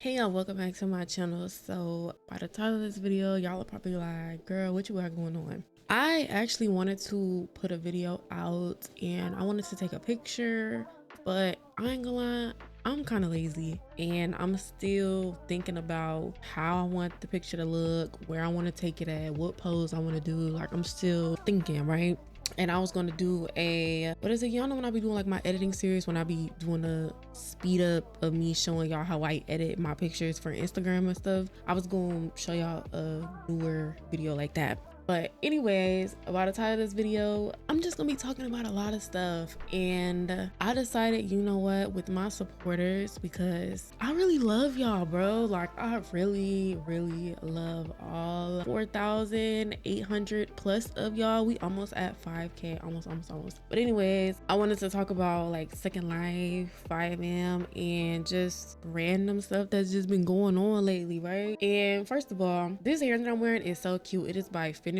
Hey y'all, welcome back to my channel. So by the title of this video, y'all are probably like, girl, what you got going on? I actually wanted to put a video out and I wanted to take a picture, but I ain't gonna lie, I'm kind of lazy and I'm still thinking about how I want the picture to look, where I want to take it at, what pose I want to do. Like, I'm still thinking, right? And I was going to do a, what is it? Y'all know when I be doing like my editing series, when I be doing a speed up of me showing y'all how I edit my pictures for Instagram and stuff. I was going to show y'all a newer video like that. But anyways, about the title of this video, I'm just gonna be talking about a lot of stuff. And I decided, you know what, with my supporters, because I really love y'all, bro. Like, I really love all 4,800 plus of y'all. We almost at 5K, almost. But anyways, I wanted to talk about like Second Life, 5M, and just random stuff that's just been going on lately, right? And first of all, this hair that I'm wearing is so cute. It is by Finisher,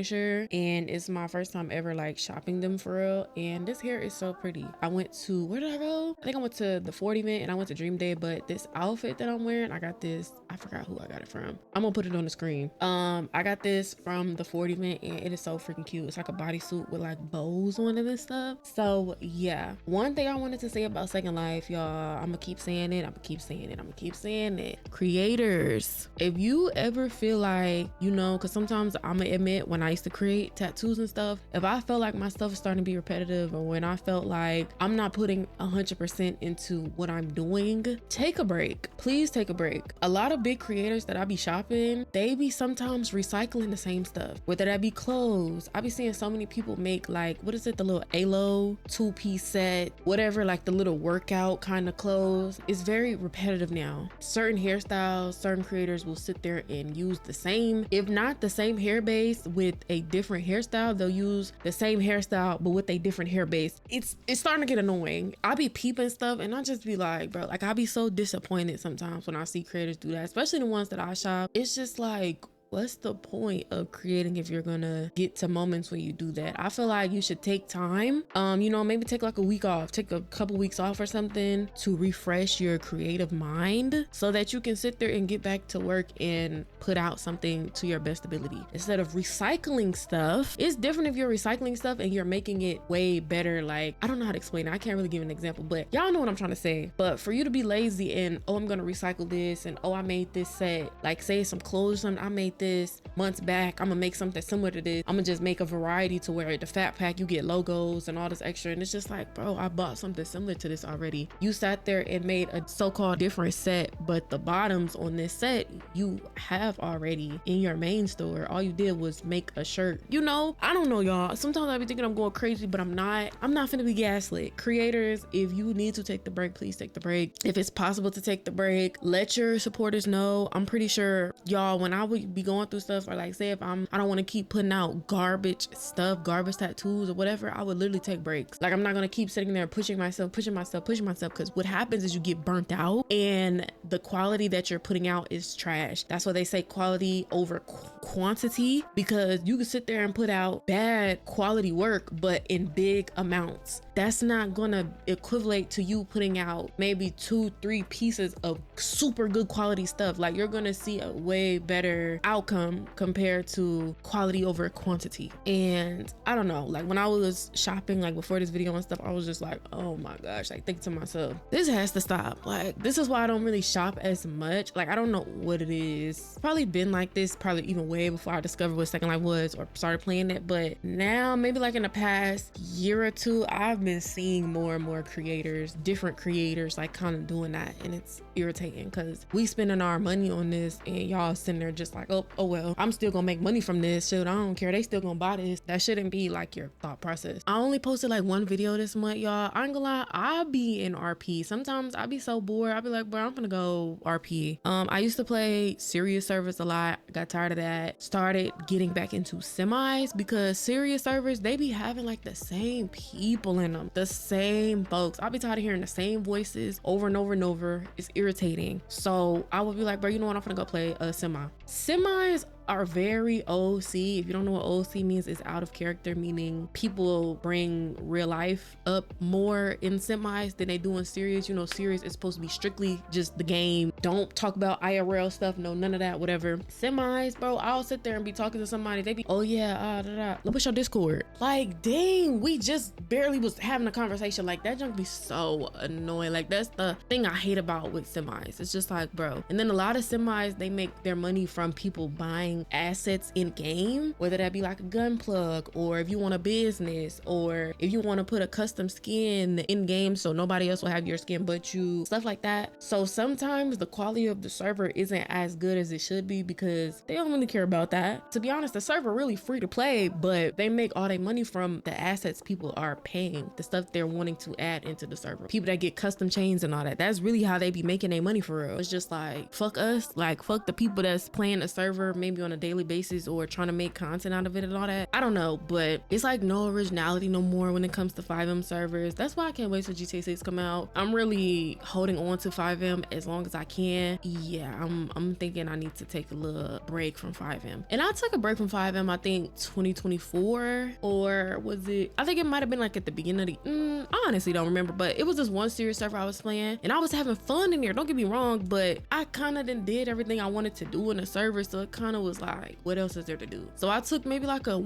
and it's my first time ever like shopping them for real. And this hair is so pretty. I went to, where did I go? I think I went to the 40 event and I went to Dream Day, but this outfit that I'm wearing, I got this, I forgot who I got it from. I'm gonna put it on the screen. I got this from the 40 event and it is so freaking cute. It's like a bodysuit with like bows on it and stuff. So yeah, one thing I wanted to say about Second Life, y'all, I'm gonna keep saying it, creators, if you ever feel like, you know, because sometimes I'm gonna admit, when I used to create tattoos and stuff, if I felt like my stuff is starting to be repetitive, or when I felt like I'm not putting 100% into what I'm doing, take a break. Please take a break. A lot of big creators that I be shopping, they be sometimes recycling the same stuff, whether that be clothes. I be seeing so many people make like, what is it, the little ALO 2-piece set, whatever, like the little workout kind of clothes. It's very repetitive now. Certain hairstyles, certain creators will sit there and use the same, if not the same hair base with a different hairstyle. They'll use the same hairstyle but with a different hair base. It's starting to get annoying. I be peeping stuff and I just be like, bro, like I be so disappointed sometimes when I see creators do that, especially the ones that I shop. It's just like, what's the point of creating if you're gonna get to moments when you do that? I feel like you should take time, you know, maybe take like a week off, take a couple weeks off or something to refresh your creative mind so that you can sit there and get back to work and put out something to your best ability instead of recycling stuff. It's different if you're recycling stuff and you're making it way better. Like, I don't know how to explain it. I can't really give an example, but y'all know what I'm trying to say. But for you to be lazy and, oh, I'm gonna recycle this, and oh, I made this set, like say some clothes or something, I made this months back, I'm gonna make something similar to this. I'm gonna just make a variety to where the fat pack, you get logos and all this extra, and it's just like, bro, I bought something similar to this already. You sat there and made a so-called different set, but the bottoms on this set you have already in your main store. All you did was make a shirt. You know, I don't know, y'all, sometimes I be thinking I'm going crazy, but I'm not finna be gaslit. Creators, if you need to take the break, please take the break. If it's possible to take the break, let your supporters know. I'm pretty sure, y'all, when I would be going through stuff, or like say if I don't want to keep putting out garbage stuff, garbage tattoos or whatever, I would literally take breaks. Like, I'm not gonna keep sitting there pushing myself, because what happens is you get burnt out and the quality that you're putting out is trash. That's why they say quality over quantity, because you can sit there and put out bad quality work but in big amounts. That's not gonna equivalent to you putting out maybe 2-3 pieces of super good quality stuff. Like, you're gonna see a way better outcome compared to quality over quantity. And I don't know, like when I was shopping, like before this video and stuff, I was just like, oh my gosh, like thinking to myself, this has to stop. Like, this is why I don't really shop as much. Like, I don't know what it is. It's probably been like this probably even way before I discovered what Second Life was or started playing it, but now maybe like in the past year or two, I've been seeing more and more creators, different creators, like kind of doing that, and it's irritating because we spending our money on this and y'all sitting there just like, oh well, I'm still gonna make money from this shit, I don't care, they still gonna buy this. That shouldn't be like your thought process. I only posted like one video this month, y'all. I ain't gonna lie, I be in RP. Sometimes I be so bored, I be like, bro, I'm gonna go RP. I used to play serious servers a lot, got tired of that, started getting back into semis, because serious servers, they be having like the same people in them, the same folks. I'll be tired of hearing the same voices over and over and over. It's irritating. So I would be like, bro, you know what, I'm gonna go play a semi. Semis are very OC. If you don't know what OC means, it's out of character, meaning people bring real life up more in semis than they do in series. You know, series is supposed to be strictly just the game. Don't talk about IRL stuff. No, none of that, whatever. Semis, bro, I'll sit there and be talking to somebody. They be, oh yeah, what's your Discord? Like, dang, we just barely was having a conversation. Like, that junk be so annoying. Like, that's the thing I hate about with semis. It's just like, bro. And then a lot of semis, they make their money from people buying assets in game, whether that be like a gun plug, or if you want a business, or if you want to put a custom skin in game so nobody else will have your skin but you, stuff like that. So sometimes the quality of the server isn't as good as it should be because they don't really care about that. To be honest, the server really free to play, but they make all their money from the assets people are paying, the stuff they're wanting to add into the server, people that get custom chains and all that. That's really how they be making their money for real. It's just like, fuck us, like fuck the people that's playing a server maybe on a daily basis or trying to make content out of it and all that. I don't know, but it's like no originality no more when it comes to 5M servers. That's why I can't wait for GTA 6 come out. I'm really holding on to 5M as long as I can. Yeah, I'm thinking I need to take a little break from 5M. And I took a break from 5M, I think 2024, or was it? I think it might have been like at the beginning of the, I honestly don't remember, but it was this one serious server I was playing and I was having fun in there, don't get me wrong, but I kind of did everything I wanted to do in the server, so it kind of was like, what else is there to do? So I took maybe like a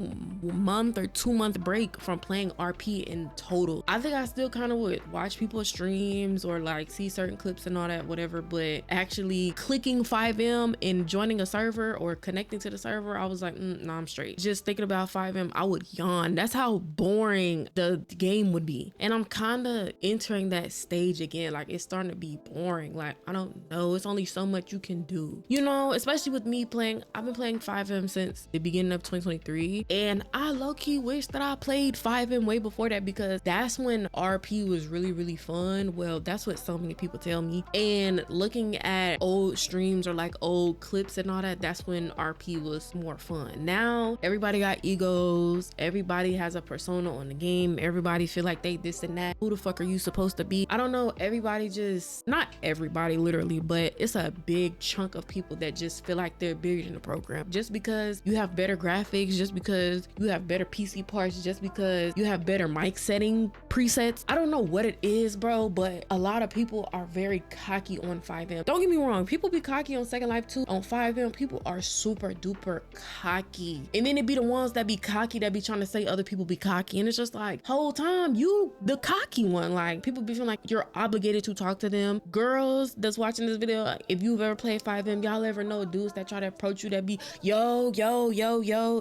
month or 2 month break from playing RP in total. I think I still kind of would watch people's streams or like see certain clips and all that, whatever, but actually clicking 5M and joining a server or connecting to the server, I was like, nah, I'm straight. Just thinking about 5M, I would yawn. That's how boring the game would be. And I'm kind of entering that stage again. Like, it's starting to be boring. Like, I don't know, it's only so much you can do, you know, especially with me playing. I've been playing 5M since the beginning of 2023, and I low-key wish that I played 5M way before that, because that's when RP was really fun. Well, that's what so many people tell me. And looking at old streams or like old clips and all that, that's when RP was more fun. Now everybody got egos, everybody has a persona on the game, everybody feel like they this and that. Who the fuck are you supposed to be? I don't know, everybody just, not everybody literally, but it's a big chunk of people that just feel like they're bigger than the program. Just because you have better graphics, just because you have better PC parts, just because you have better mic setting presets. I don't know what it is, bro, but a lot of people are very cocky on 5M. Don't get me wrong, people be cocky on Second Life too. On 5M, people are super duper cocky. And then it be the ones that be cocky that be trying to say other people be cocky. And it's just like, whole time you the cocky one. Like, people be feeling like you're obligated to talk to them. Girls that's watching this video, if you've ever played 5M, y'all ever know dudes that try to approach you that be yo,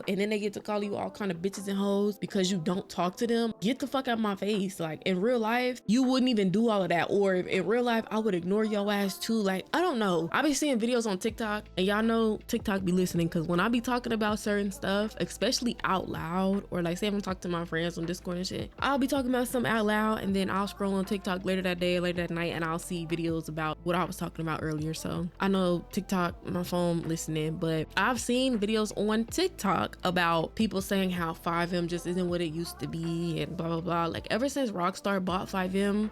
and then they get to call you all kind of bitches and hoes because you don't talk to them? Get the fuck out my face. Like, in real life, you wouldn't even do all of that. Or in real life, I would ignore your ass too. Like, I don't know. I be seeing videos on TikTok, and y'all know TikTok be listening, because when I be talking about certain stuff, especially out loud, or like say if I'm talking to my friends on Discord and shit, I'll be talking about something out loud, and then I'll scroll on TikTok later that day, later that night, and I'll see videos about what I was talking about earlier. So I know TikTok, my phone listening, but I've seen videos on TikTok about people saying how 5M just isn't what it used to be and blah blah blah. Like, ever since Rockstar bought 5M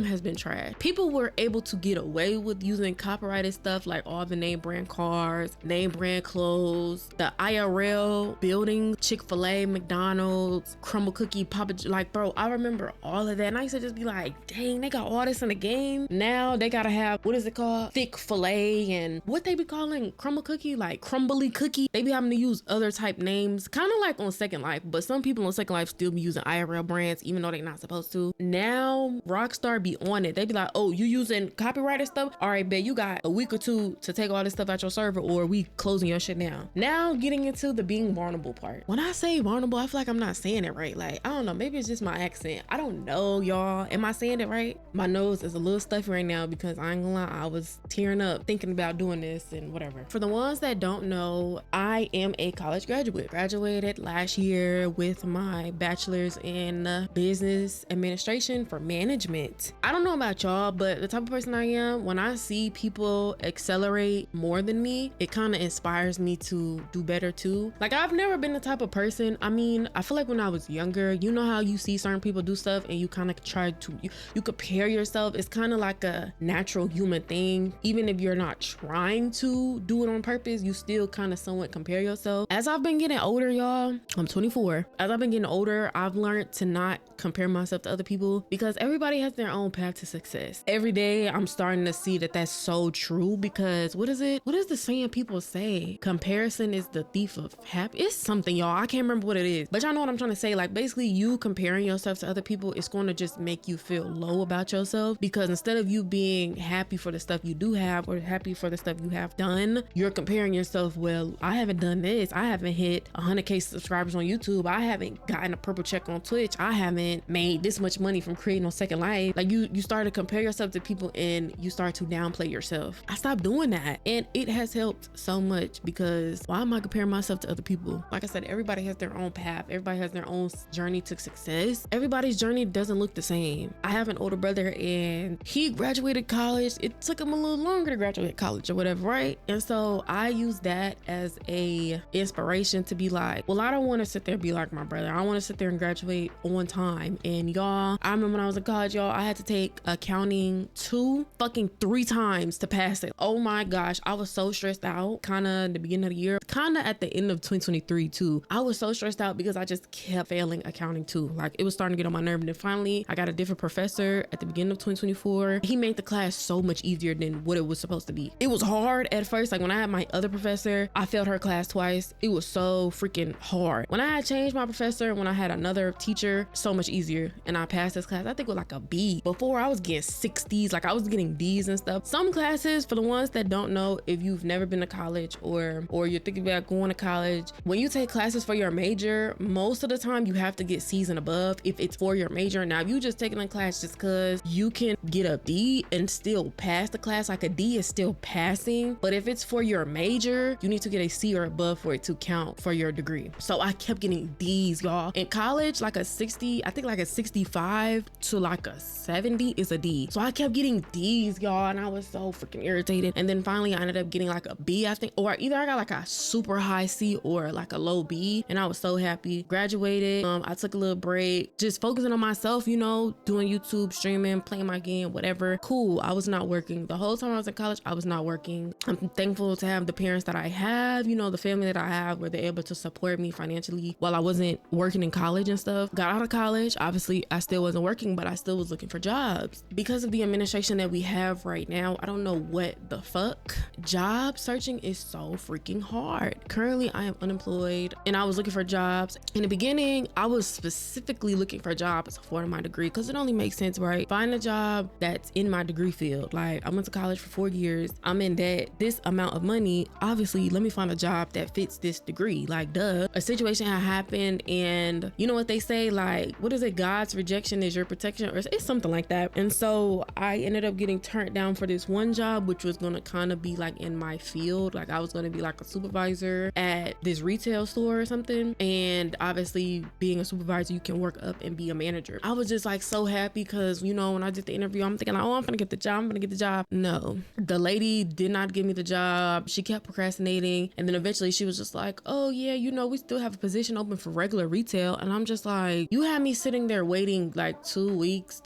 has been trash. People were able to get away with using copyrighted stuff, like all the name brand cars, name brand clothes, the IRL building, Chick-fil-A, McDonald's, Crumble Cookie, Papa, like, bro, I remember all of that, and I used to just be like, dang, they got all this in the game. Now they gotta have, what is it called, thick filet, and what they be calling Crumble Cookie, like Crumbly Cookie. They be having to use other type names, kind of like on Second Life, but some people on Second Life still be using IRL brands even though they're not supposed to. Now Rockstar be on it. They be like, oh, you using copyrighted stuff? All right, bet you got a week or two to take all this stuff out your server, or we closing your shit down. Now getting into the being vulnerable part. When I say vulnerable, I feel like I'm not saying it right. Like, I don't know, maybe it's just my accent. I don't know, y'all. Am I saying it right? My nose is a little stuffy right now because I ain't gonna lie, I was tearing up thinking about doing this and whatever. For the ones that don't know, I am a college graduate. Graduated last year with my bachelor's in business administration for management. I don't know about y'all, but the type of person I am, when I see people accelerate more than me, it kind of inspires me to do better too. Like, I've never been the type of person, I mean, I feel like when I was younger, you know how you see certain people do stuff and you kind of try to, you compare yourself. It's kind of like a natural human thing. Even if you're not trying to do it on purpose, still kind of somewhat compare yourself. As I've been getting older, y'all, I'm 24. As I've been getting older, I've learned to not compare myself to other people because everybody has their own path to success. Every day I'm starting to see that that's so true, because what is the saying people say? Comparison is the thief of happiness. It's something, y'all, I can't remember what it is, but y'all know what I'm trying to say. Like, basically, you comparing yourself to other people is going to just make you feel low about yourself, because instead of you being happy for the stuff you do have or happy for the stuff you have done, you're comparing yourself. Well, I haven't done this, I haven't hit 100k subscribers on YouTube, I haven't gotten a purple check on Twitch, I haven't made this much money from creating on Second Life. Like, you start to compare yourself to people and you start to downplay yourself. I stopped doing that, and it has helped so much, because why am I comparing myself to other people? Like I said, everybody has their own path, everybody has their own journey to success. Everybody's journey doesn't look the same. I have an older brother and he graduated college. It took him a little longer to graduate college or whatever, right? And so I use that as a inspiration to be like, well, I don't want to sit there and be like my brother. I want to sit there and graduate on time. And y'all, I remember when I was in college, y'all, I had to take accounting 3 times to pass it. Oh my gosh, I was so stressed out, kind of the beginning of the year, kind of at the end of 2023 too. I was so stressed out because I just kept failing accounting too. Like, it was starting to get on my nerve. And then finally I got a different professor at the beginning of 2024. He made the class so much easier than what it was supposed to be. It was hard at first. Like, when I had my other professor, I failed her class twice. It was so freaking hard. When I had changed my professor, when I had another teacher, so much easier. And I passed this class, I think with like a B. Before, I was getting 60s, like I was getting D's and stuff. Some classes, for the ones that don't know, if you've never been to college or you're thinking about going to college, when you take classes for your major, most of the time you have to get C's and above if it's for your major. Now, if you just taking a class just cause, you can get a D and still pass the class. Like, a D is still passing, but if it's for your major, you need to get a C or above for it to count for your degree. So I kept getting D's, y'all. In college, like a 60, I think like a 65 to like a 70 is a D. So I kept getting D's, y'all, and I was so freaking irritated. And then finally I ended up getting like a B, I think, or either I got like a super high C or like a low B, and I was so happy. Graduated. I took a little break, just focusing on myself, you know, doing YouTube, streaming, playing my game, whatever. Cool. I was not working the whole time I was in college. I was not working. I'm thankful to have the parents that I have, you know, the family that I have, where they're able to support me financially while I wasn't working in college and stuff. Got out of college, obviously I still wasn't working, but I still was looking for jobs. Because of the administration that we have right now, I don't know what the fuck. Job searching is so freaking hard. Currently I am unemployed and I was looking for jobs. In the beginning, I was specifically looking for jobs for my degree, because it only makes sense, right? Find a job that's in my degree field. Like, I went to college for 4 years, I'm in debt, this amount of money, obviously let me find a job that fits this degree. Like, duh. A situation had happened, and you know what they say, like, what is it, God's rejection is your protection, or it's something like that. And so I ended up getting turned down for this one job, which was gonna kind of be like in my field. Like, I was gonna be like a supervisor at this retail store or something, and obviously being a supervisor, you can work up and be a manager. I was just like so happy, because you know, when I did the interview, I'm thinking like, oh, I'm gonna get the job. No, the lady did not give me the job. She kept procrastinating, and then eventually she was just like, oh yeah, you know, we still have a position open for regular retail. And I'm just like, you had me sitting there waiting like 3 weeks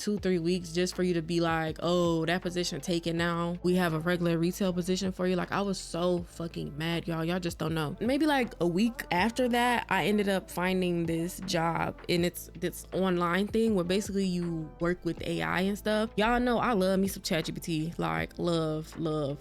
just for you to be like, oh, that position taken, now we have a regular retail position for you. Like, I was so fucking mad, y'all just don't know. Maybe like a week after that, I ended up finding this job, and it's this online thing where basically you work with AI and stuff. Y'all know I love me some ChatGPT, like love.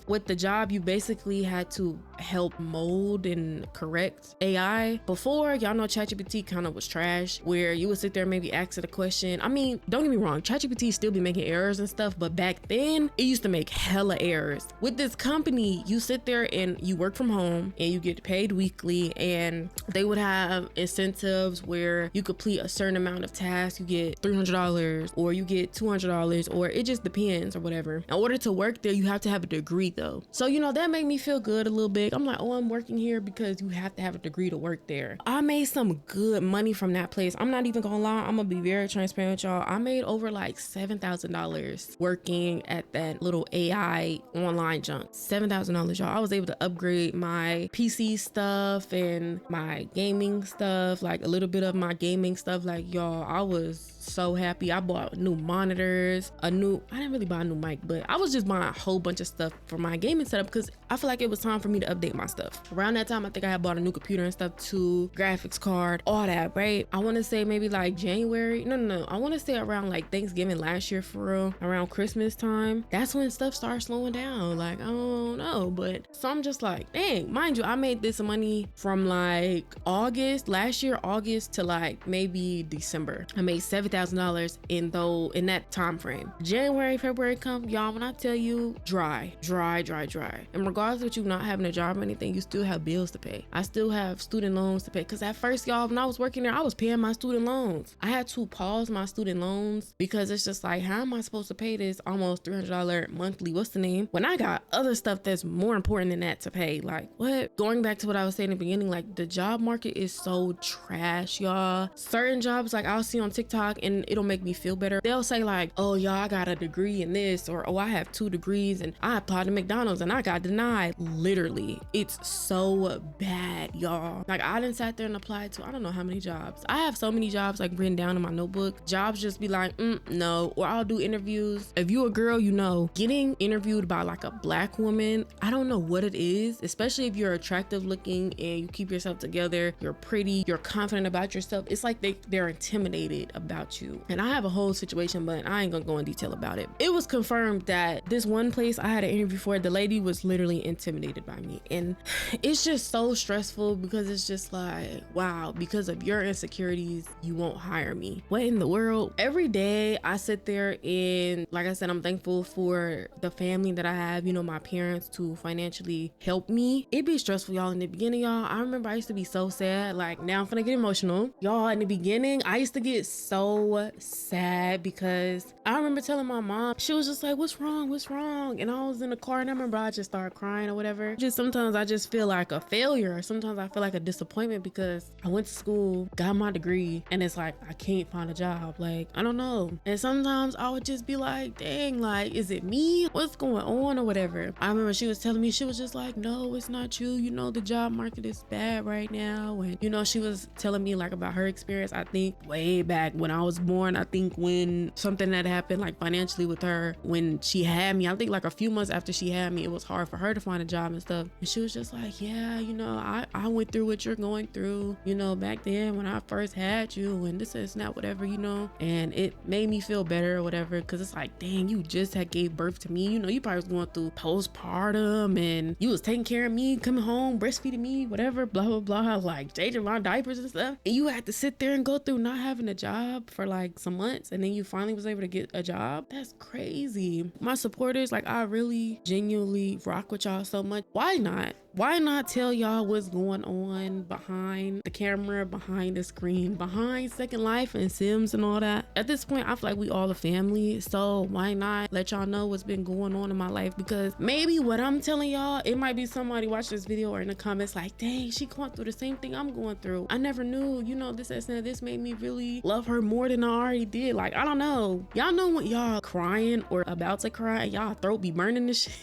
With the job, you basically had to help mold and correct AI. Before, y'all know ChatGPT kind of was trash, where you would sit there and maybe ask it a question. I mean, don't get me wrong, ChatGPT still be making errors and stuff, but back then it used to make hella errors. With this company, you sit there and you work from home and you get paid weekly, and they would have incentives where you complete a certain amount of tasks, you get $300 or you get $200, or it just depends or whatever. In order to work there, you have to have a degree though. So, you know, that made me feel good a little bit. I'm like, oh, I'm working here because you have to have a degree to work there. I made some good money from that place. I'm not even gonna lie, I'm gonna be very transparent with y'all. I made over like $7,000 working at that little AI online junk. $7,000, y'all. I was able to upgrade my PC stuff and my gaming stuff, like a little bit of my gaming stuff. Like, y'all, I was so happy. I bought new monitors, I didn't really buy a new mic, but I was just buying a whole bunch of stuff for my gaming setup because I feel like it was time for me to update my stuff. Around that time, I think I had bought a new computer and stuff too, graphics card, all that, right? I want to say maybe like January. No. I want to say around like Thanksgiving last year, for real, around Christmas time. That's when stuff started slowing down. Like, I don't know, but so I'm just like, dang, mind you, I made this money from like August last year, August to like maybe December. I made $7,000 in that time frame. January, February come, y'all, when I tell you dry. And regardless of you not having a job or anything, you still have bills to pay. I still have student loans to pay, because at first, y'all, when I was working there, I was paying my student loans. I had to pause my student loans because it's just like, how am I supposed to pay this almost $300 monthly, what's the name, when I got other stuff that's more important than that to pay? Like, what? Going back to what I was saying in the beginning, like, the job market is so trash, y'all. Certain jobs, like, I'll see on TikTok and it'll make me feel better. They'll say like, oh, y'all, I got a degree in this, or oh, I have 2 degrees and I applied to McDonald's and I got denied. Literally, it's so bad, y'all. Like, I done sat there and applied to I don't know how many jobs. I have so many jobs like written down in my notebook. Jobs just be like, no. Or I'll do interviews. If you a girl, you know, getting interviewed by like a black woman, I don't know what it is, especially if you're attractive looking and you keep yourself together, you're pretty, you're confident about yourself. It's like they're intimidated about you. And I have a whole situation, but I ain't gonna go in detail about it. It was confirmed that this one place I had an interview for, the lady was literally intimidated by me. And it's just so stressful because it's just like, wow, because of your insecurities, you won't hire me. What in the world? Every day I sit there and, like I said, I'm thankful for the family that I have, you know, my parents to financially help me. It'd be stressful, y'all, in the beginning, y'all. I remember I used to be so sad. Like, now I'm finna get emotional. Y'all, in the beginning, I used to get so sad because I remember telling my mom, she was just like, what's wrong? And I was in the car and I remember I just started crying or whatever. Just sometimes I just feel like a failure. Sometimes I feel like a disappointment because I went to school, got my degree, and it's like, I can't find a job. Like, I don't know. And sometimes I would just be like, dang, like, is it me? What's going on or whatever? I remember she was telling me, she was just like, no, it's not you. You know, the job market is bad right now. And, you know, she was telling me like about her experience, I think way back when I was born. I think when something that happened like financially with her, when she had me, I think like a few months after she had me, it was hard for her to find a job and stuff. And she was just like, yeah, you know, I went through what you're going through, you know, back then when I first had you, and this is not whatever, you know. And it made me feel better or whatever, because it's like, dang, you just had gave birth to me, you know, you probably was going through postpartum and you was taking care of me, coming home, breastfeeding me, whatever, blah blah blah, like changing my diapers and stuff, and you had to sit there and go through not having a job for like some months, and then you finally was able to get a job. That's crazy. My supporters, like, I really genuinely rock with y'all so much. Why not tell y'all what's going on behind the camera, behind the screen, behind Second Life and Sims and all that? At this point, I feel like we all a family, so why not let y'all know what's been going on in my life? Because maybe what I'm telling y'all, it might be somebody watch this video or in the comments like, dang, she going through the same thing I'm going through. I never knew, you know, this made me really love her more than I already did. Like, I don't know. Y'all know when y'all crying or about to cry and y'all throat be burning this shit?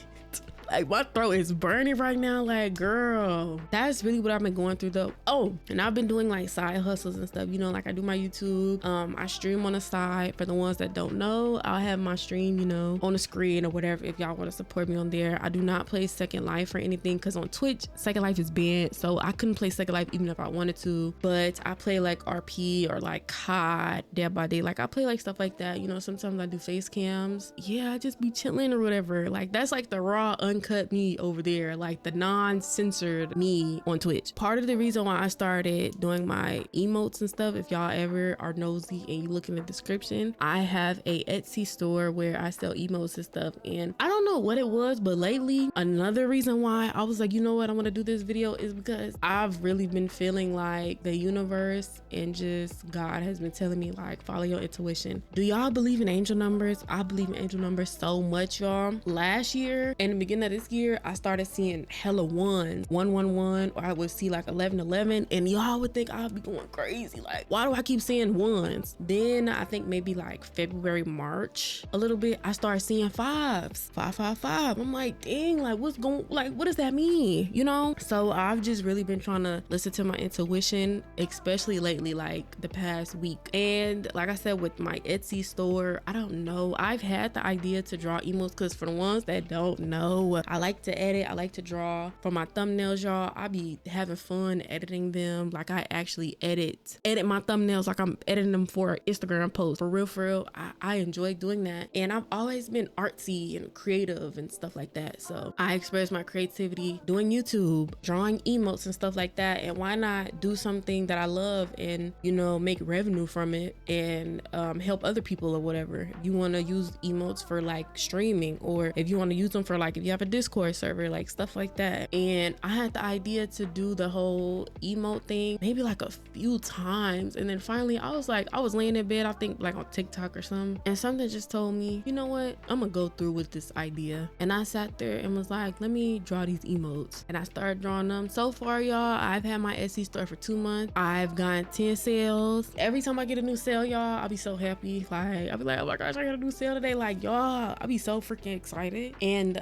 Like, my throat is burning right now. Like, girl, that's really what I've been going through though. Oh, and I've been doing like side hustles and stuff, you know, like I do my YouTube, I stream on the side. For the ones that don't know, I'll have my stream, you know, on the screen or whatever if y'all want to support me on there. I do not play Second Life or anything because on Twitch, Second Life is banned, so I couldn't play Second Life even if I wanted to. But I play like RP or like COD, Dead by Day. Like, I play like stuff like that, you know. Sometimes I do face cams. Yeah, I just be chilling or whatever. Like, that's like the raw, uncut me over there, like the non-censored me on Twitch. Part of the reason why I started doing my emotes and stuff, if y'all ever are nosy and you look in the description, I have a Etsy store where I sell emotes and stuff. And I don't know what it was, but lately, another reason why I was like, you know what, I want to do this video is because I've really been feeling like the universe and just God has been telling me like, follow your intuition. Do y'all believe in angel numbers? I believe in angel numbers so much, y'all. Last year and the beginning of this year, I started seeing hella ones, 111, or I would see like 1111, and y'all would think I'd be going crazy. Like, why do I keep seeing ones? Then I think maybe like February, March, a little bit, I started seeing fives. 5 555. I'm like, dang, like what does that mean, you know? So I've just really been trying to listen to my intuition, especially lately, like the past week. And like I said, with my Etsy store, I don't know, I've had the idea to draw emotes, because for the ones that don't know, I like to edit, I like to draw. For my thumbnails, y'all, I be having fun editing them. Like I actually edit my thumbnails like I'm editing them for an Instagram post. For real, I enjoy doing that. And I've always been artsy and creative and stuff like that. So I express my creativity doing YouTube, drawing emotes and stuff like that. And why not do something that I love and, you know, make revenue from it and help other people or whatever. If you want to use emotes for like streaming, or if you want to use them for like, if you have a Discord server, like stuff like that. And I had the idea to do the whole emote thing maybe like a few times, and then finally I was laying in bed, I think like on TikTok or something, and something just told me, you know what, I'm gonna go through with this idea. And I sat there and was like, let me draw these emotes, and I started drawing them. So far, y'all, I've had my Etsy store for 2 months. I've gotten 10 sales. Every time I get a new sale, y'all, I'll be so happy. Like I'll be like, oh my gosh, I got a new sale today. Like y'all, I'll be so freaking excited. And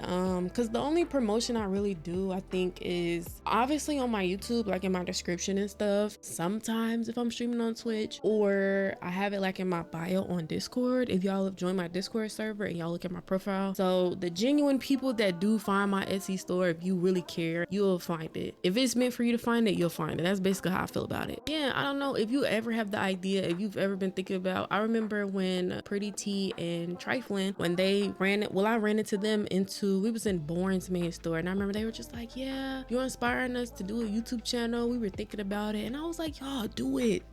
because the only promotion I really do, I think, is obviously on my YouTube, like in my description and stuff. Sometimes if I'm streaming on Twitch, or I have it like in my bio on Discord, if y'all have joined my Discord server and y'all look at my profile. So the genuine people that do find my Etsy store, if you really care, you'll find it. If it's meant for you to find it, you'll find it. That's basically how I feel about it. Yeah, I don't know if you ever have the idea, if you've ever been thinking about, I remember when Pretty T and Triflin, when they ran it, well, I ran into them we was in Bourne's main store, and I remember they were just like, yeah, you're inspiring us to do a YouTube channel. We were thinking about it, and I was like, y'all, do it.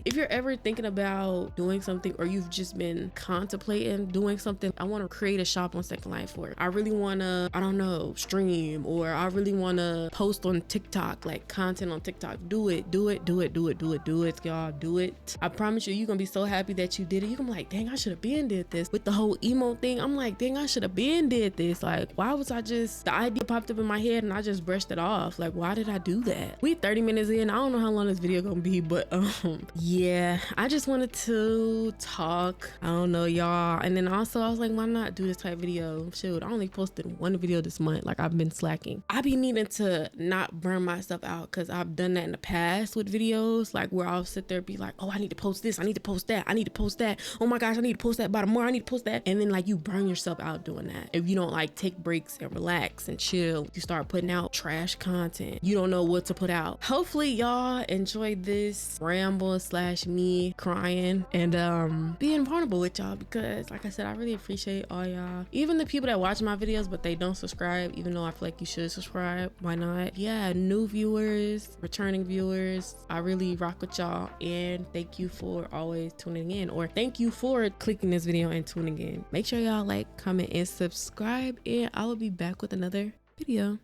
If you're ever thinking about doing something, or you've just been contemplating doing something, I want to create a shop on Second Life for it. I really want to, I don't know, stream, or I really want to post on TikTok, like content on TikTok. Do it, y'all, do it. I promise you're gonna be so happy that you did it. You're gonna be like, dang, I should have been did this. With the whole emo thing, I'm like, dang, I should have been did this. Like, why was I just, the idea popped up in my head and I just brushed it off. Like, why did I do that? We 30 minutes in. I don't know how long this video gonna be, but yeah, I just wanted to talk. I don't know, y'all. And then also I was like, why not do this type video? Shoot, I only posted one video this month. Like, I've been slacking. I be needing to not burn myself out, because I've done that in the past with videos, like where I'll sit there and be like, oh, I need to post this, I need to post that, I need to post that, oh my gosh, I need to post that by tomorrow, I need to post that. And then like you burn yourself out doing that. If you don't like take breaks and relax and chill, you start putting out trash content. You don't know what to put out. Hopefully y'all enjoyed this ramble / me crying and being vulnerable with y'all, because like I said, I really appreciate all y'all, even the people that watch my videos but they don't subscribe, even though I feel like you should subscribe. Why not? Yeah, new viewers, returning viewers, I really rock with y'all, and thank you for always tuning in, or thank you for clicking this video and tuning in. Make sure y'all like, comment, and subscribe, and I will be back with another video.